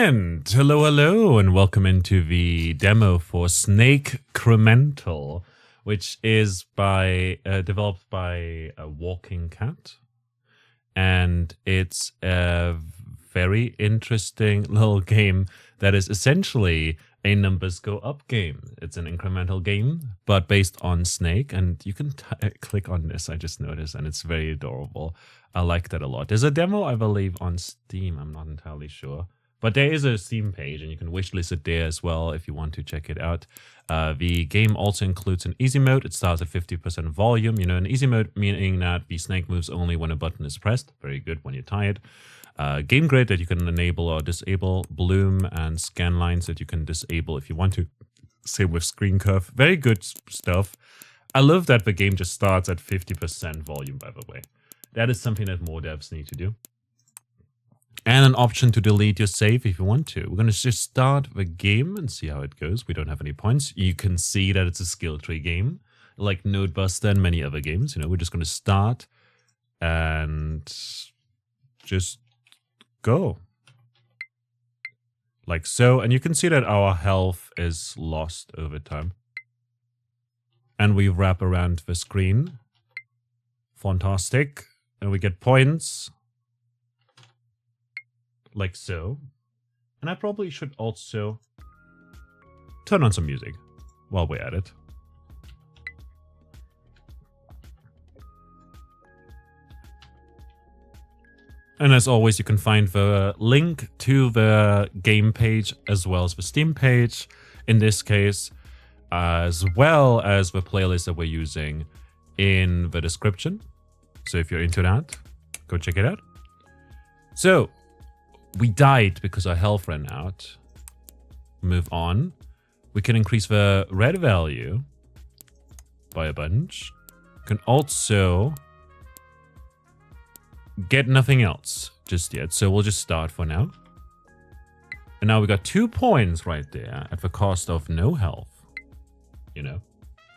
And hello, and welcome into the demo for Snakecremental, which is developed by a Walking Cat, and it's a very interesting little game that is essentially a numbers go up game. It's an incremental game, but based on Snake, and you can click on this, I just noticed, and it's very adorable. I like that a lot. There's a demo, I believe, on Steam. I'm not entirely sure. But there is a Steam page, and you can wishlist it there as well if you want to check it out. The game also includes an easy mode. It starts at 50% volume. You know, an easy mode meaning that the snake moves only when a button is pressed. Very good when you're tired. Game grid that you can enable or disable. Bloom and scan lines that you can disable if you want to. Same with screen curve. Very good stuff. I love that the game just starts at 50% volume, by the way. That is something that more devs need to do. And an option to delete your save if you want to. We're going to just start the game and see how it goes. We don't have any points. You can see that it's a skill tree game, like Nodebuster and many other games. You know, we're just going to start and just go. Like so. And you can see that our health is lost over time. And we wrap around the screen. Fantastic. And we get points. Like so. And I probably should also turn on some music while we're at it. And as always, you can find the link to the game page as well as the Steam page, in this case, as well as the playlist that we're using in the description. So if you're into that, go check it out. So, we died because our health ran out. Move on. We can increase the red value by a bunch. We can also get nothing else just yet. So we'll just start for now. And now we got 2 points right there at the cost of no health. You know,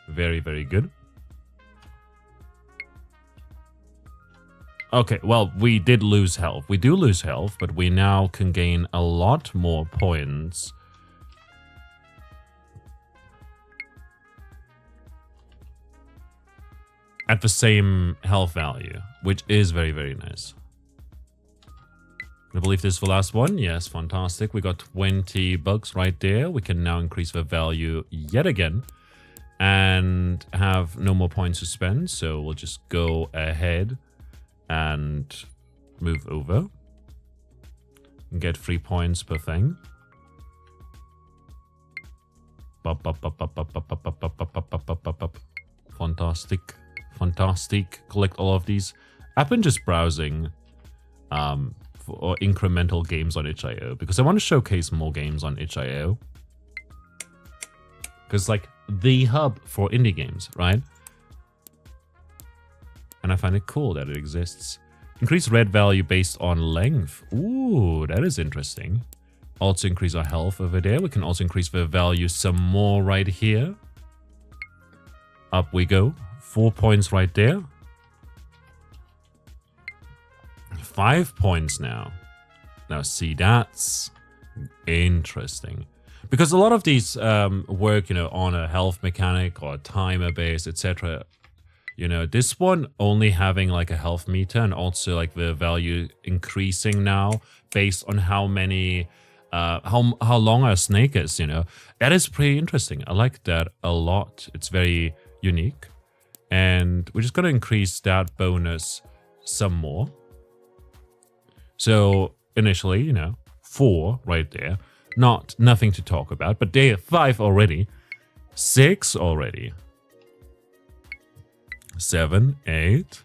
very, very good. Okay, well, we did lose health. We do lose health, but we now can gain a lot more points. At the same health value, which is very, very nice. I believe this is the last one. Yes, fantastic. We got 20 bucks right there. We can now increase the value yet again and have no more points to spend. So we'll just go ahead and move over and get 3 points per thing. Fantastic, fantastic. Collect all of these. I've been just browsing for incremental games on itch.io because I want to showcase more games on itch.io, because like the hub for indie games, right? And I find it cool that it exists. Increase red value based on length. Ooh, that is interesting. Also increase our health over there. We can also increase the value some more right here. Up we go. 4 points right there. 5 points now. Now see, that's interesting. Because a lot of these work, you know, on a health mechanic or a timer base, etc. You know, this one only having like a health meter and also like the value increasing now based on how many, how long our snake is, you know. That is pretty interesting. I like that a lot. It's very unique. And we're just going to increase that bonus some more. So initially, you know, 4 right there. Nothing to talk about, but there 5 already. 6 already. 7, 8.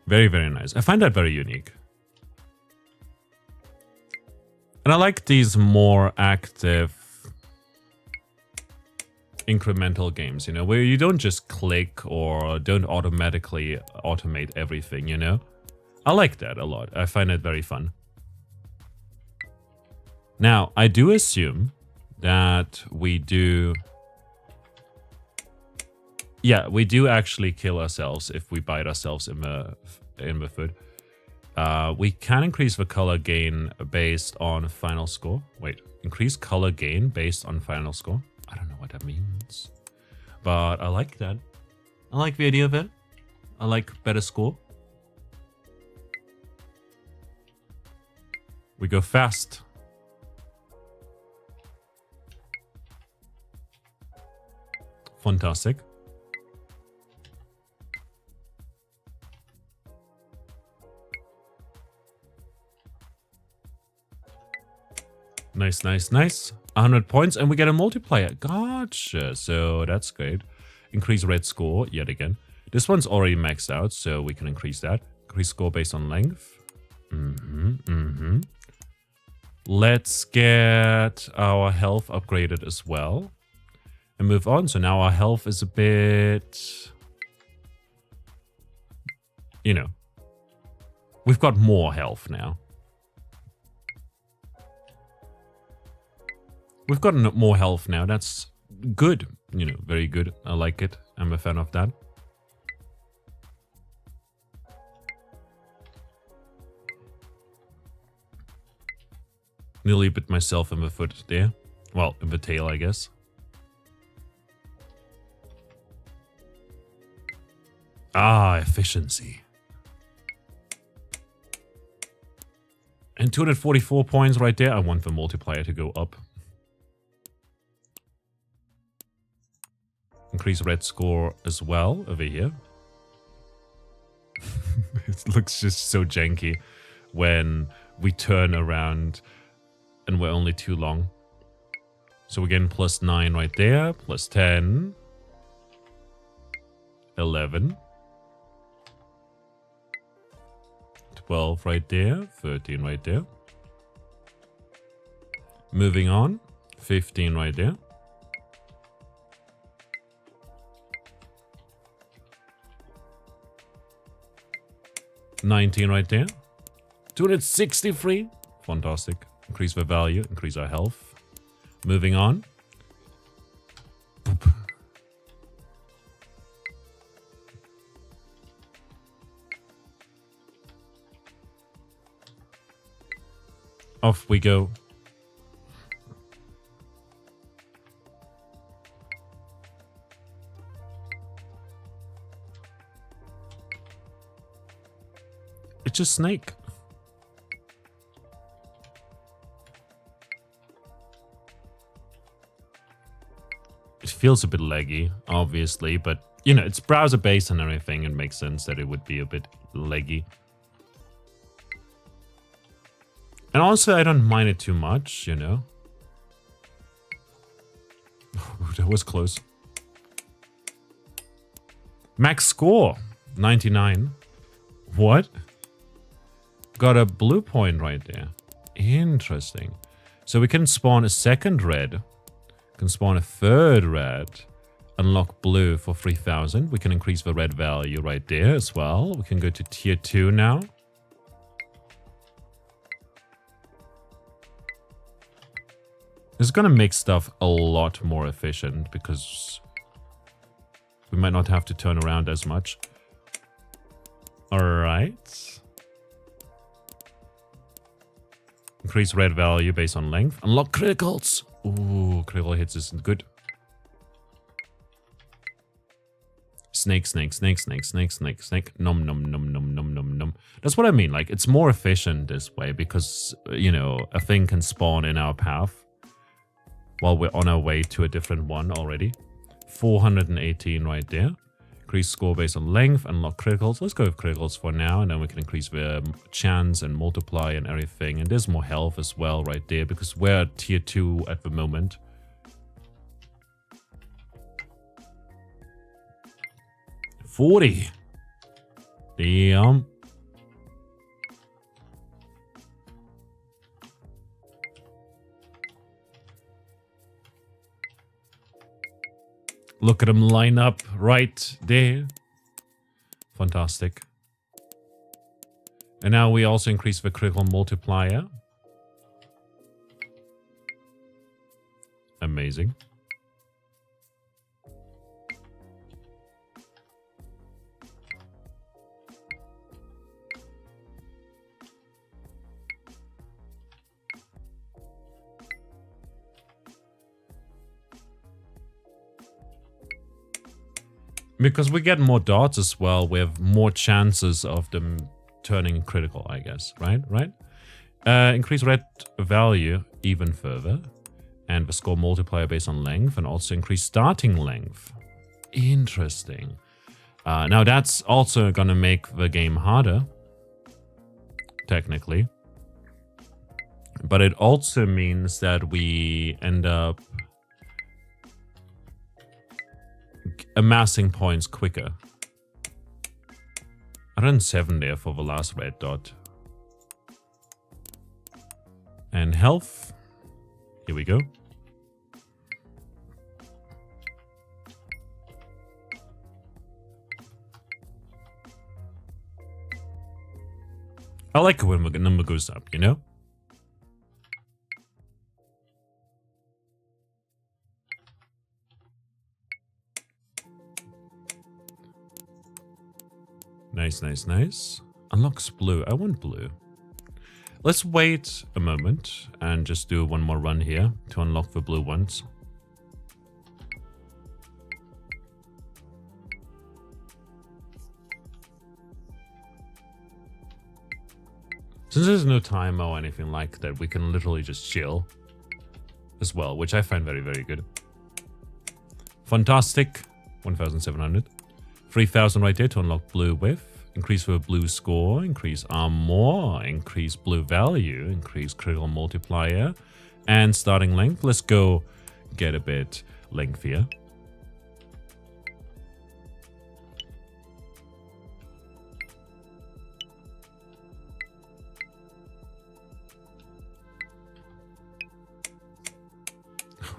Very, very nice. I find that very unique. And I like these more active incremental games, you know, where you don't just click or don't automatically automate everything, you know. I like that a lot. I find it very fun. Now, I do assume that we do... Yeah, we do actually kill ourselves if we bite ourselves in the foot. We can increase the color gain based on final score. Wait, increase color gain based on final score? I don't know what that means. But I like that. I like the idea of it. I like better score. We go fast. Fantastic. Nice, nice, nice. 100 points, and we get a multiplier. Gotcha. So that's great. Increase red score yet again. This one's already maxed out, so we can increase that. Increase score based on length. Let's get our health upgraded as well. And move on. So now our health is a bit... You know. We've got more health now. We've got more health now. That's good. You know, very good. I like it. I'm a fan of that. Nearly bit myself in the foot there. Well, in the tail, I guess. Ah, efficiency. And 244 points right there. I want the multiplier to go up. Increase red score as well over here. It looks just so janky when we turn around and we're only too long. So we're getting +9 right there, +10, 11, 12 right there, 13 right there. Moving on, 15 right there. 19 right there. 263. Fantastic. Increase the value. Increase our health. Moving on. Boop. Off we go. It's a snake. It feels a bit laggy, obviously, but, you know, it's browser-based and everything. It makes sense that it would be a bit laggy. And also, I don't mind it too much, you know. That was close. Max score, 99. What? Got a blue point right there. Interesting. So we can spawn a second red. Can spawn a third red. Unlock blue for 3000. We can increase the red value right there as well. We can go to tier 2 now. This is going to make stuff a lot more efficient because we might not have to turn around as much. Alright. Increase red value based on length. Unlock criticals. Ooh, critical hits isn't good. Snake, snake, snake, snake, snake, snake, snake. Nom, nom, nom, nom, nom, nom, nom. That's what I mean. Like, it's more efficient this way because, you know, a thing can spawn in our path while we're on our way to a different one already. 418 right there. Increase score based on length, unlock criticals. Let's go with criticals for now, and then we can increase the chance and multiply and everything. And there's more health as well right there, because we're at tier 2 at the moment. $40. Damn. Look at them line up right there. Fantastic. And now we also increase the critical multiplier. Amazing. Because we get more dots as well, we have more chances of them turning critical, I guess. Right? Increase red value even further. And the score multiplier based on length, and also increase starting length. Interesting. Now that's also gonna make the game harder, technically. But it also means that we end up amassing points quicker. 107 there for the last red dot. And health. Here we go. I like it when the number goes up, you know? Nice. Unlocks blue. I want blue. Let's wait a moment and just do one more run here to unlock the blue ones. Since there's no timer or anything like that, we can literally just chill as well, which I find very, very good. Fantastic. 1,700. 3,000 right there to unlock blue with. Increase the blue score, increase armor, increase blue value, increase critical multiplier, and starting length. Let's go get a bit lengthier.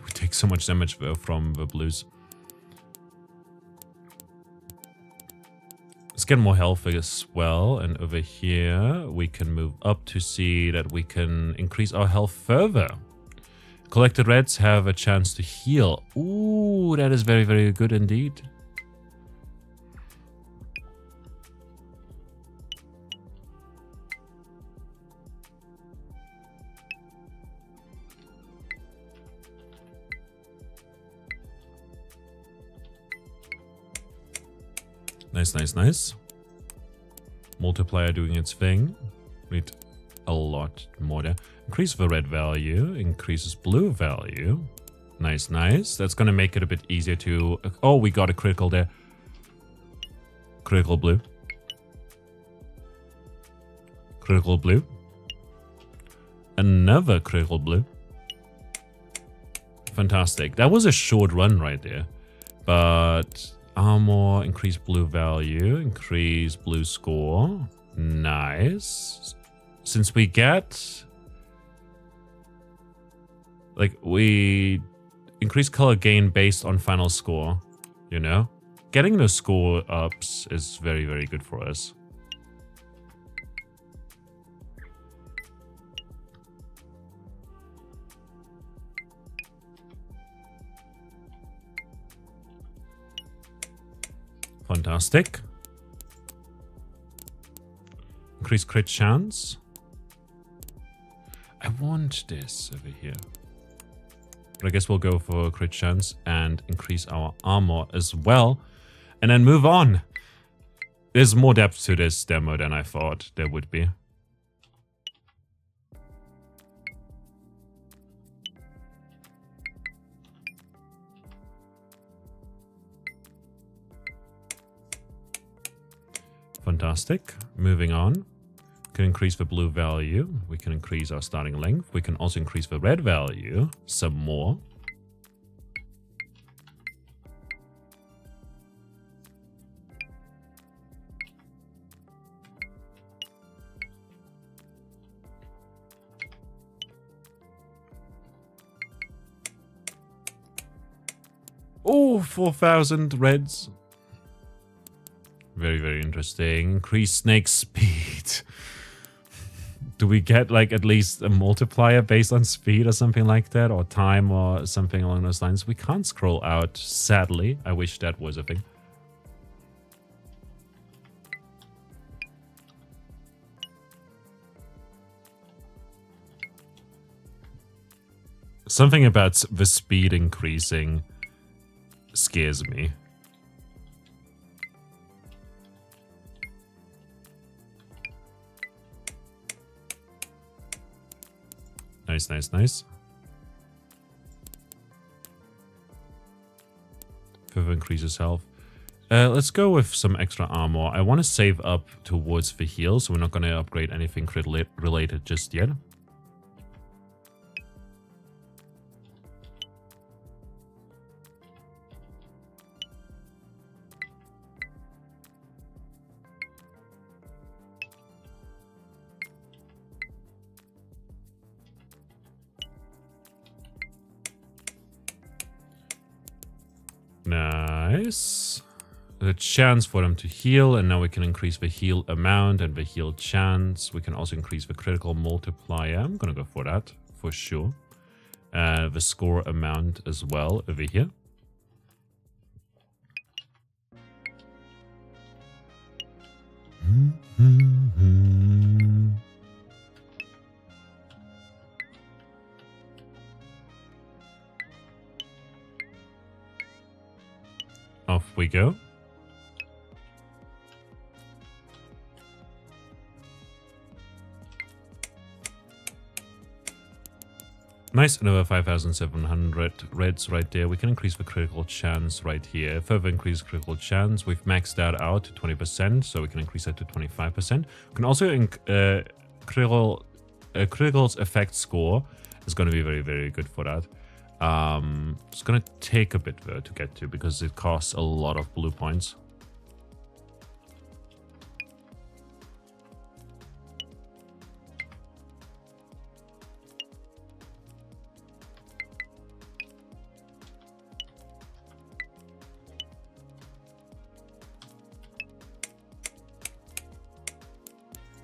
We take so much damage though from the blues. Let's get more health as well, and over here we can move up to see that we can increase our health further. Collected reds have a chance to heal. Ooh, that is very, very good indeed. Nice. Multiplier doing its thing. Need a lot more there. Increase the red value. Increases blue value. Nice. That's going to make it a bit easier to... Oh, we got a critical there. Critical blue. Critical blue. Another critical blue. Fantastic. That was a short run right there. But... Armor, increase blue value, increase blue score. Nice. Since we get... Like, we increase color gain based on final score, you know? Getting those score ups is very, very good for us. Fantastic. Increase crit chance. I want this over here. But I guess we'll go for crit chance and increase our armor as well. And then move on. There's more depth to this demo than I thought there would be. Fantastic. Moving on. We can increase the blue value. We can increase our starting length. We can also increase the red value some more. Oh, 4,000 reds. Very, very interesting. Increase snake speed. Do we get like at least a multiplier based on speed or something like that? Or time or something along those lines? We can't scroll out, sadly. I wish that was a thing. Something about the speed increasing scares me. Nice, nice, nice. Further increases health. Let's go with some extra armor. I want to save up towards the heal, so we're not going to upgrade anything crit related just yet. Nice. The chance for them to heal, and now we can increase the heal amount and the heal chance. We can also increase the critical multiplier. I'm gonna go for that for sure. The score amount as well over here. Off we go. Nice, another 5,700 reds right there. We can increase the critical chance right here. Further increase critical chance. We've maxed that out to 20%, so we can increase that to 25%. We can also critical's effect score is going to be very, very good for that. It's going to take a bit though to get to because it costs a lot of blue points.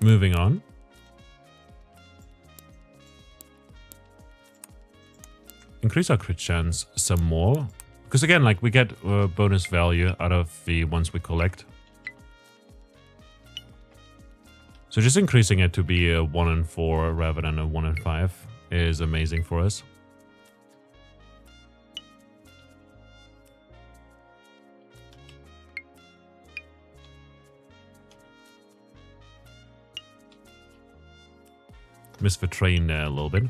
Moving on. Increase our crit chance some more. Because again, like we get bonus value out of the ones we collect. So just increasing it to be a 1 in 4 rather than a 1 in 5 is amazing for us. Missed the train there a little bit.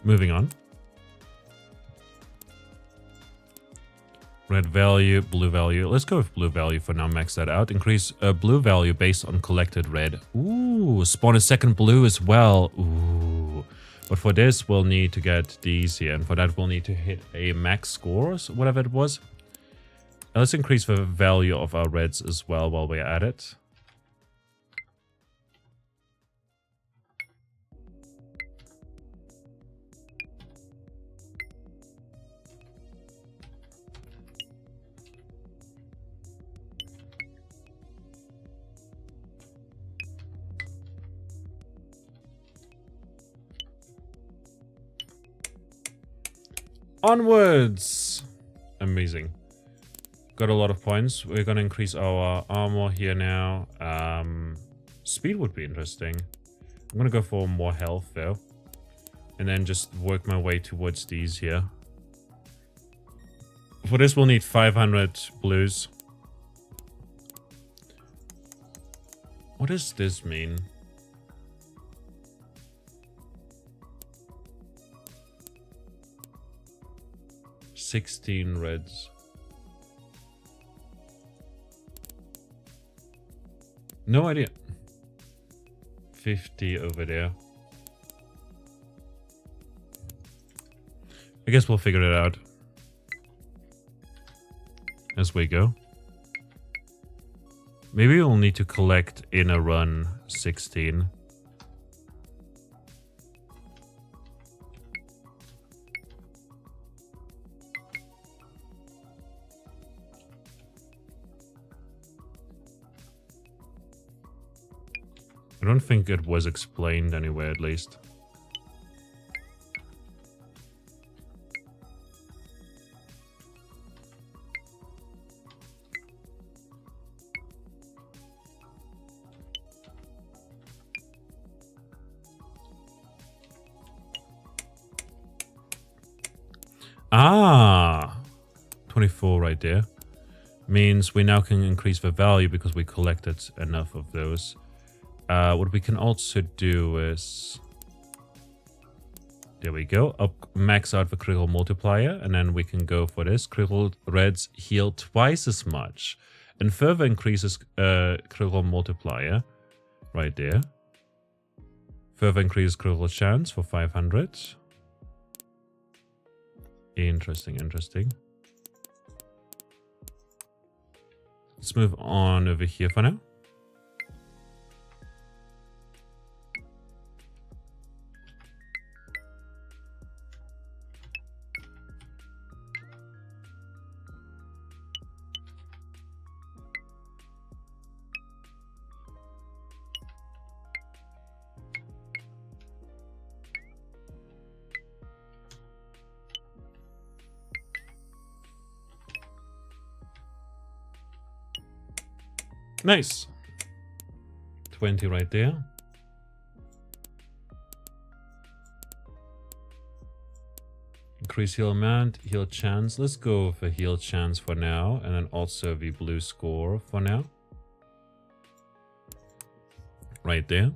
Moving on. Red value, blue value. Let's go with blue value for now. Max that out. Increase blue value based on collected red. Ooh, spawn a second blue as well. Ooh. But for this, we'll need to get these here. And for that, we'll need to hit a max score, whatever it was. Now let's increase the value of our reds as well while we're at it. Onwards! Amazing. Got a lot of points. We're going to increase our armor here now. Speed would be interesting. I'm going to go for more health though. And then just work my way towards these here. For this we'll need 500 blues. What does this mean? $16 reds. No idea. 50 over there. I guess we'll figure it out as we go. Maybe we'll need to collect in a run 16. I don't think it was explained anywhere, at least. Ah! 24 right there. Means we now can increase the value because we collected enough of those. What we can also do is There we go. Up, max out the critical multiplier, and then we can go for this. Critical reds heal twice as much, and further increases critical multiplier right there. Further increases critical chance for 500. Interesting, interesting. Let's move on over here for now. Nice. 20 right there. Increase heal amount, heal chance. Let's go for heal chance for now. And then also the blue score for now. Right there.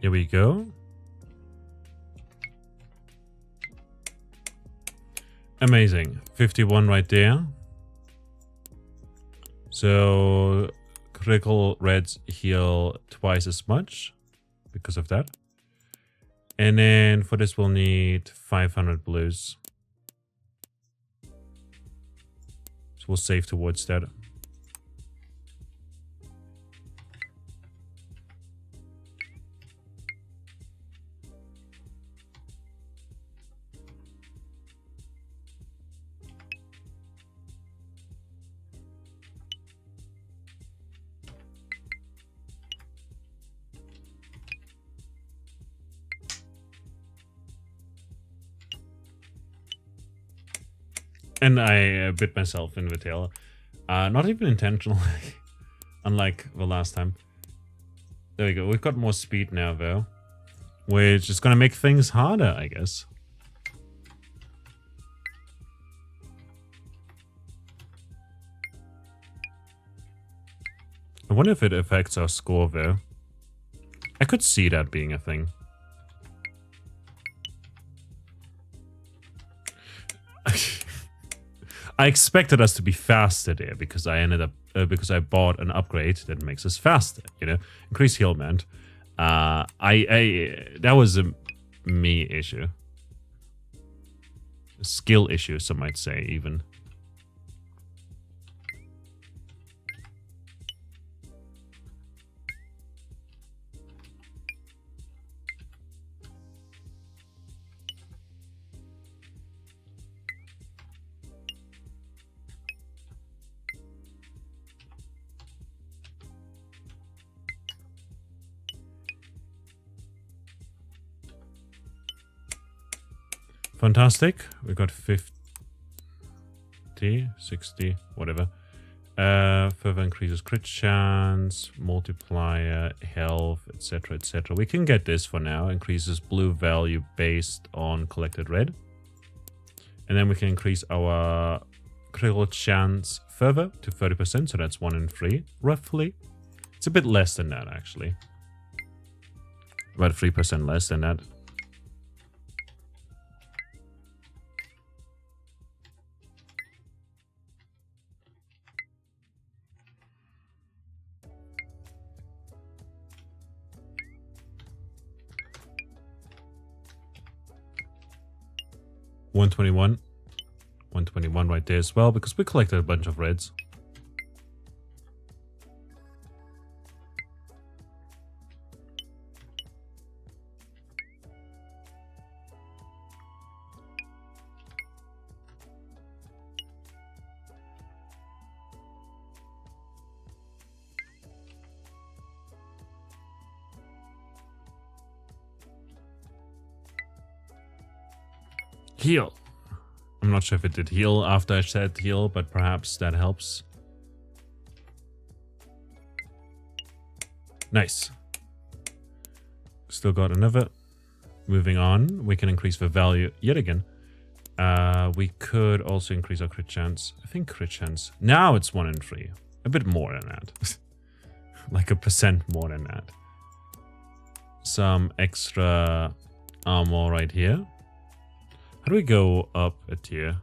Here we go. Amazing. 51 right there. So critical reds heal twice as much because of that. And then for this we'll need 500 blues. So we'll save towards that. And I bit myself in the tail. Not even intentionally, unlike the last time. There we go. We've got more speed now, though. Which is going to make things harder, I guess. I wonder if it affects our score, though. I could see that being a thing. I expected us to be faster there because I ended up because I bought an upgrade that makes us faster. You know, increase heal amount. That was a me issue, a skill issue, some might say even. Fantastic. We got 50, 60, whatever. Further increases crit chance, multiplier, health, etc., etc. We can get this for now. Increases blue value based on collected red. And then we can increase our critical chance further to 30%. So that's 1 in 3, roughly. It's a bit less than that, actually. About 3% less than that. $121. 121 right there as well, because we collected a bunch of reds. Heal. I'm not sure if it did heal after I said heal, but perhaps that helps. Nice. Still got another. Moving on, we can increase the value yet again. We could also increase our crit chance. I think crit chance. Now it's 1 in 3. A bit more than that. Like a % more than that. Some extra armor right here. How do we go up a tier?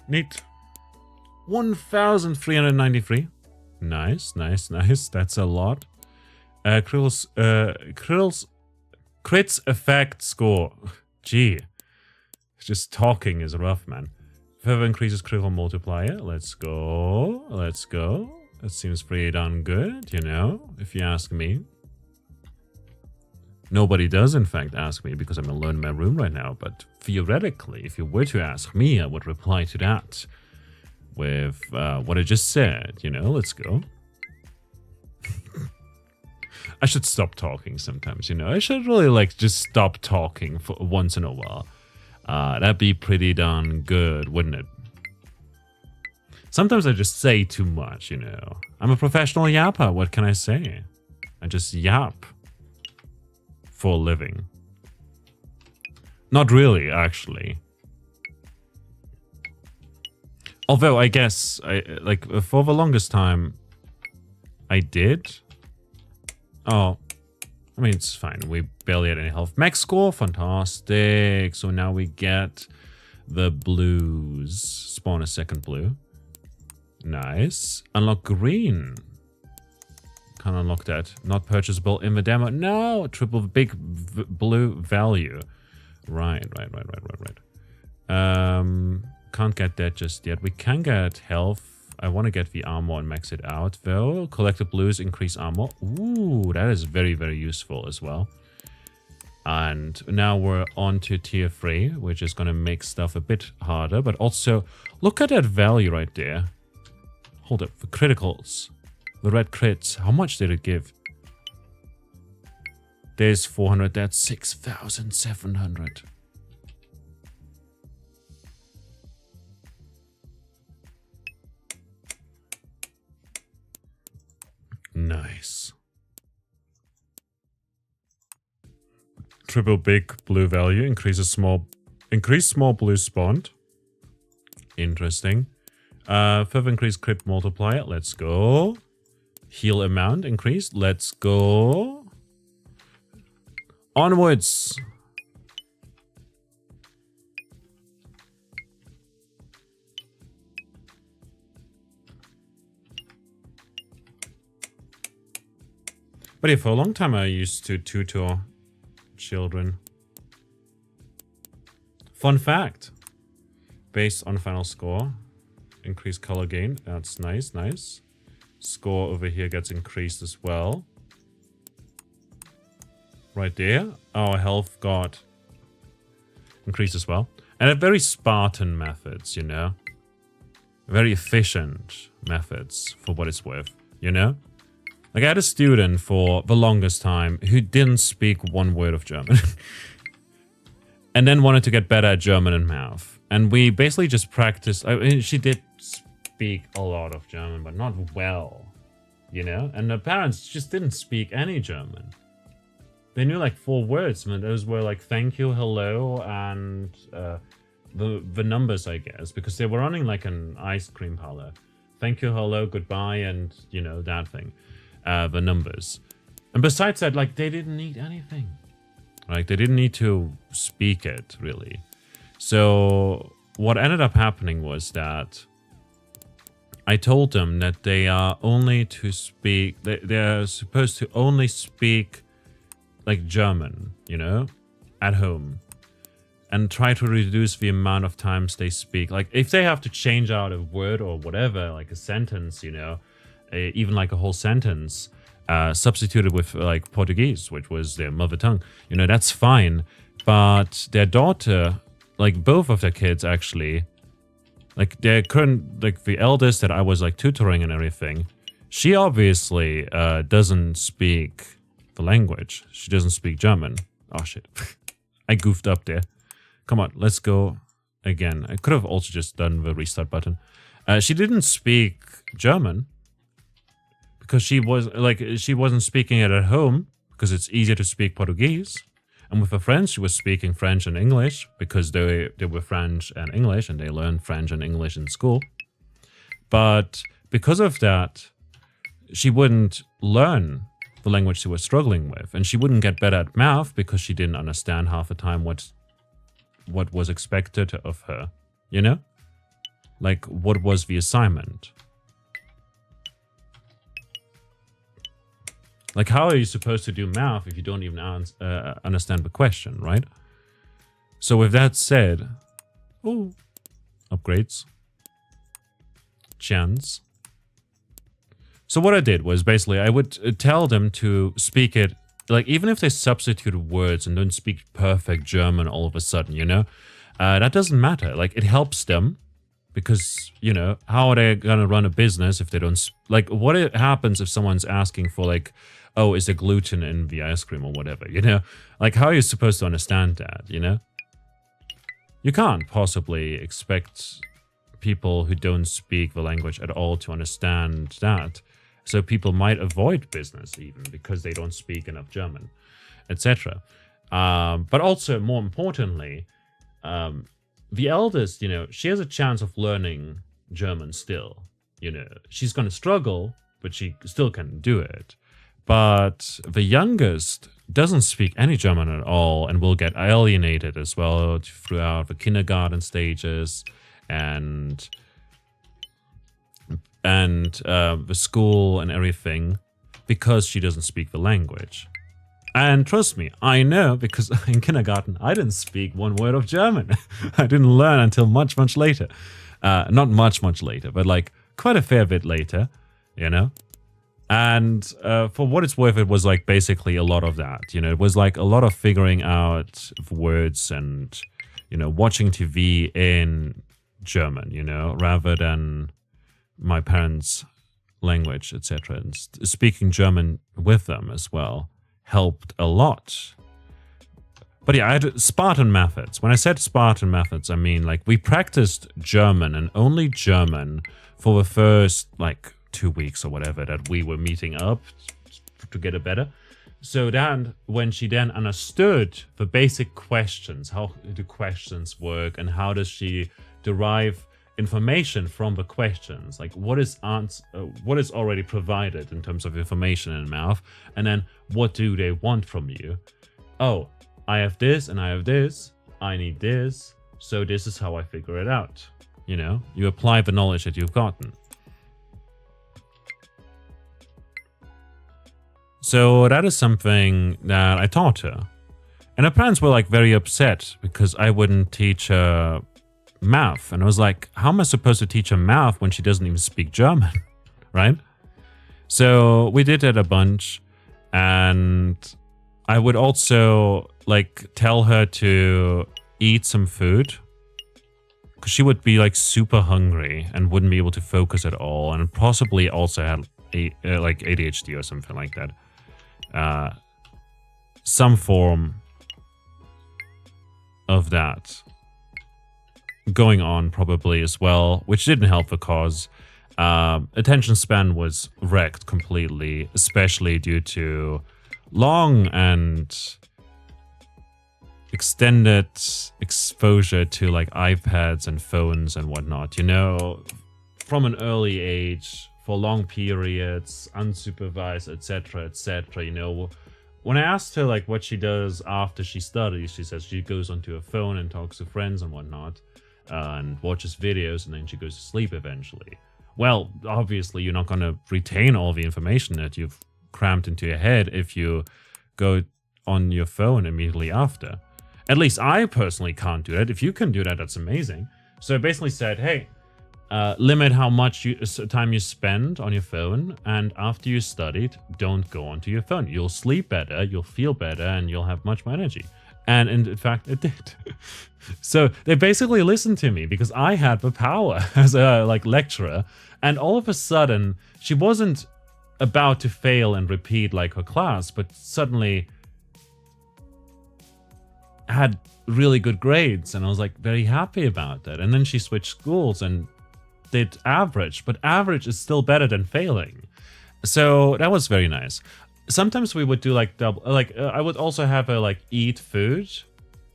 Neat. 1,393. Nice, nice, nice. That's a lot. Krill's crits effect score. Gee. Just talking is rough, man. Further increases critical multiplier. Let's go. Let's go. That seems pretty darn good, you know, if you ask me. Nobody does, in fact, ask me because I'm alone in my room right now. But theoretically, if you were to ask me, I would reply to that with what I just said. You know, let's go. I should stop talking sometimes, you know. I should really, like, just stop talking for once in a while. That'd be pretty darn good, wouldn't it? Sometimes I just say too much, you know. I'm a professional yapper. What can I say? I just yap. For a living. Not really, actually. Although, I guess, like, for the longest time, I did. Oh, I mean, it's fine. We barely had any health. Max score, fantastic. So now we get the blues. Spawn a second blue. Nice. Unlock green. Can't unlock that. Not purchasable in the demo. No! Triple big blue value. Right. Can't get that just yet. We can get health. I want to get the armor and max it out, though. Collect the blues, increase armor. Ooh, that is very, very useful as well. And now we're on to tier 3, which is going to make stuff a bit harder. But also, look at that value right there. Hold up. The criticals. The red crits, how much did it give? There's 400, that's 6,700. Nice. Triple big blue value, increase small blue spawned. Interesting. Further increase crit multiplier, let's go. Heal amount increased. Let's go. Onwards. But yeah, for a long time I used to tutor children. Fun fact. Based on final score. Increase color gain. That's nice, nice. Score over here gets increased as well. Right there. Our health got increased as well. And very Spartan methods, you know. Very efficient methods for what it's worth, you know. Like I had a student for the longest time who didn't speak one word of German. And then wanted to get better at German and math. And we basically just practiced. I mean, she did speak a lot of German, but not well, you know? And the parents just didn't speak any German. They knew like 4 words. I mean, those were like thank you, hello, and the numbers, I guess, because they were running like an ice cream parlor. Thank you, hello, goodbye, and, you know, that thing. The numbers. And besides that, like, they didn't need anything. Like, they didn't need to speak it, really. So what ended up happening was that I told them that they are only to speak, they're supposed to only speak like German, you know, at home. And try to reduce the amount of times they speak. Like, if they have to change out a word or whatever, like a sentence, you know, even like a whole sentence, substituted with like Portuguese, which was their mother tongue, you know, that's fine. But their daughter, like both of their kids actually, like their current, like the eldest that I was like tutoring and everything, she obviously doesn't speak the language. She doesn't speak German. Oh shit. I goofed up there. Come on, let's go again. I could have also just done the restart button. She didn't speak German because she wasn't speaking it at home because it's easier to speak Portuguese. And with her friends, she was speaking French and English because they were French and English and they learned French and English in school. But because of that, she wouldn't learn the language she was struggling with, and she wouldn't get better at math because she didn't understand half the time what was expected of her, you know? Like, what was the assignment? Like, how are you supposed to do math if you don't even understand the question, right? So with that said, ooh, upgrades. Chance. So what I did was basically I would tell them to speak it, like even if they substitute words and don't speak perfect German all of a sudden, you know, that doesn't matter. Like it helps them because, you know, how are they going to run a business if they don't, like what happens if someone's asking for like, oh, is there gluten in the ice cream or whatever, you know, like how are you supposed to understand that, you know? You can't possibly expect people who don't speak the language at all to understand that. So people might avoid business even because they don't speak enough German, etc. But also, more importantly, the eldest, you know, she has a chance of learning German still. You know, she's going to struggle, but she still can do it. But the youngest doesn't speak any German at all and will get alienated as well throughout the kindergarten stages and the school and everything because she doesn't speak the language. And trust me, I know because in kindergarten I didn't speak one word of German. I didn't learn until much, much later. Not much, much later, but like quite a fair bit later, you know? And for what it's worth, it was like basically a lot of that, you know? It was like a lot of figuring out words and, you know, watching TV in German, you know, rather than my parents' language, etc. And speaking German with them as well helped a lot. But yeah, I had Spartan methods. When I said Spartan methods, I mean like we practiced German and only German for the first like 2 weeks or whatever that we were meeting up to get it better. So then when she then understood the basic questions, how do questions work and how does she derive information from the questions, like what is already provided in terms of information in math, and then what do they want from you? Oh, I have this and I have this, I need this, so this is how I figure it out. You know, you apply the knowledge that you've gotten. So that is something that I taught her. And her parents were like very upset because I wouldn't teach her math. And I was like, how am I supposed to teach her math when she doesn't even speak German? Right? So we did it a bunch. And I would also like tell her to eat some food because she would be like super hungry and wouldn't be able to focus at all. And possibly also had like ADHD or something like that. Some form of that going on probably as well, which didn't help the cause. Attention span was wrecked completely, especially due to long and extended exposure to like iPads and phones and whatnot, you know, from an early age for long periods, unsupervised, etc., you know. When I asked her like what she does after she studies, she says she goes onto her phone and talks to friends and whatnot, and watches videos, and then she goes to sleep eventually. Well, obviously, you're not going to retain all the information that you've crammed into your head if you go on your phone immediately after. At least I personally can't do that. If you can do that, that's amazing. So I basically said, hey, limit how much time you spend on your phone, and after you studied, don't go onto your phone. You'll sleep better, you'll feel better, and you'll have much more energy. And in fact, it did. So they basically listened to me because I had the power as a lecturer. And all of a sudden, she wasn't about to fail and repeat like her class, but suddenly had really good grades. And I was like very happy about that. And then she switched schools and did average, but average is still better than failing. So that was very nice. Sometimes we would do like double, I would also have her eat food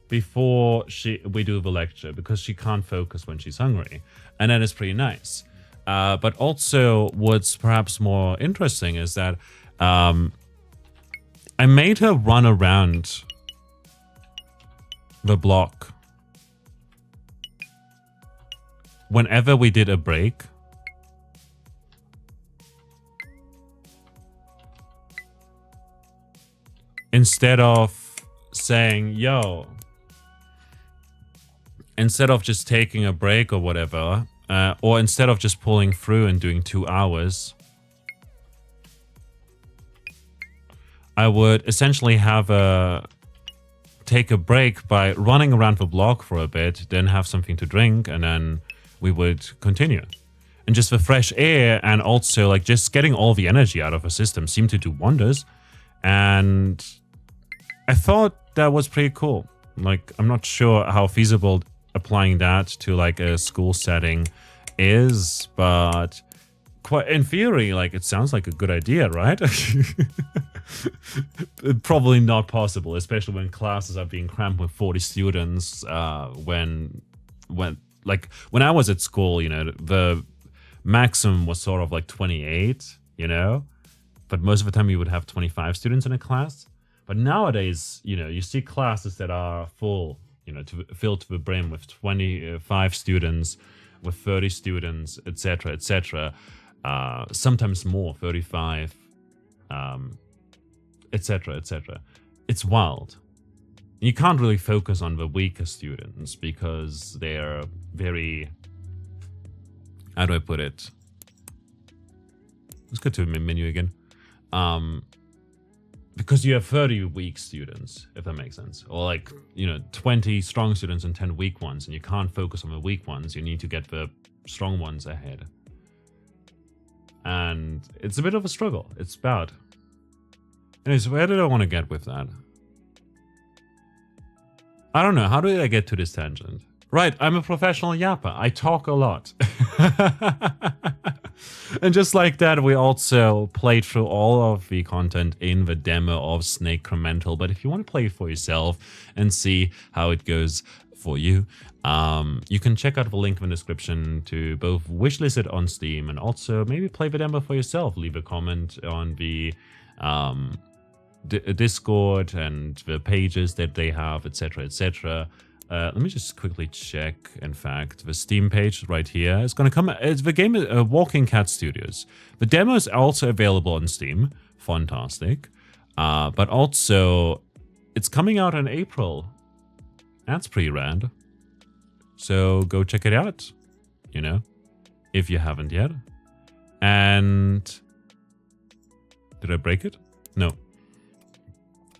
before we do the lecture because she can't focus when she's hungry, and that is pretty nice. But also, what's perhaps more interesting is that I made her run around the block whenever we did a break. Instead of saying, yo, instead of just taking a break or whatever, or instead of just pulling through and doing 2 hours, I would essentially have take a break by running around the block for a bit, then have something to drink, and then we would continue. And just the fresh air and also just getting all the energy out of her system seemed to do wonders. And I thought that was pretty cool. I'm not sure how feasible applying that to a school setting is, but quite in theory, it sounds like a good idea, right? Probably not possible, especially when classes are being crammed with 40 students. When I was at school, the maximum was sort of 28, but most of the time you would have 25 students in a class. But nowadays, you see classes that are full, filled to the brim with 25 students, with 30 students, etc., etc. Sometimes more, 35, etc., etc. It's wild. You can't really focus on the weaker students because they're very, how do I put it? Let's go to the menu again. Because you have 30 weak students, if that makes sense. Or 20 strong students and 10 weak ones, and you can't focus on the weak ones. You need to get the strong ones ahead. And it's a bit of a struggle. It's bad. Anyways, where did I want to get with that? I don't know. How did I get to this tangent? Right, I'm a professional yapper. I talk a lot. And just like that, we also played through all of the content in the demo of Snakecremental. But if you want to play it for yourself and see how it goes for you, you can check out the link in the description to both wishlist it on Steam and also maybe play the demo for yourself. Leave a comment on the Discord and the pages that they have, etc., etc. Let me just quickly check, in fact, the Steam page right here. It's going to come. It's the game Walking Cat Studios. The demo is also available on Steam. Fantastic. But also, it's coming out in April. That's pretty rad. So go check it out, if you haven't yet. And did I break it? No.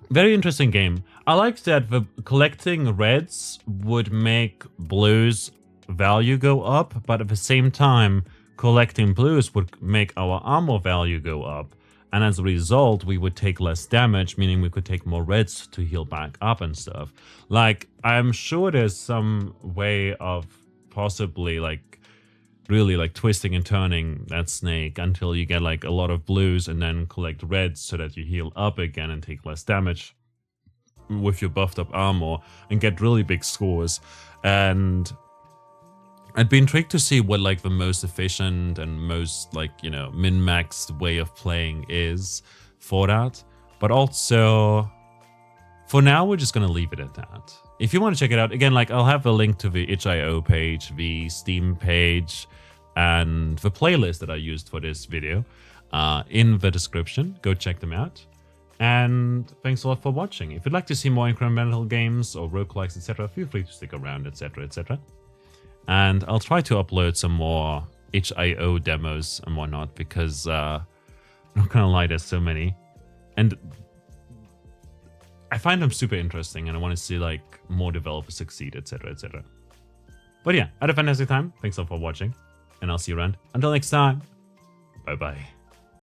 Very interesting game. I like that the collecting reds would make blues value go up, but at the same time, collecting blues would make our armor value go up. And as a result, we would take less damage, meaning we could take more reds to heal back up and stuff. I'm sure there's some way of possibly really twisting and turning that snake until you get a lot of blues and then collect reds so that you heal up again and take less damage with your buffed up armor and get really big scores. And I'd be intrigued to see what the most efficient and most min-maxed way of playing is for that. But also, for now, we're just gonna leave it at that. If you want to check it out, again, I'll have a link to the itch.io page, the Steam page, and the playlist that I used for this video in the description. Go check them out. And thanks a lot for watching. If you'd like to see more incremental games or roguelikes, etc., feel free to stick around, etc., etc. And I'll try to upload some more itch.io demos and whatnot, because I'm not gonna lie, there's so many. And I find them super interesting, and I want to see like more developers succeed, etc., etc. But yeah, had a fantastic time. Thanks a lot for watching, and I'll see you around. Until next time, bye-bye.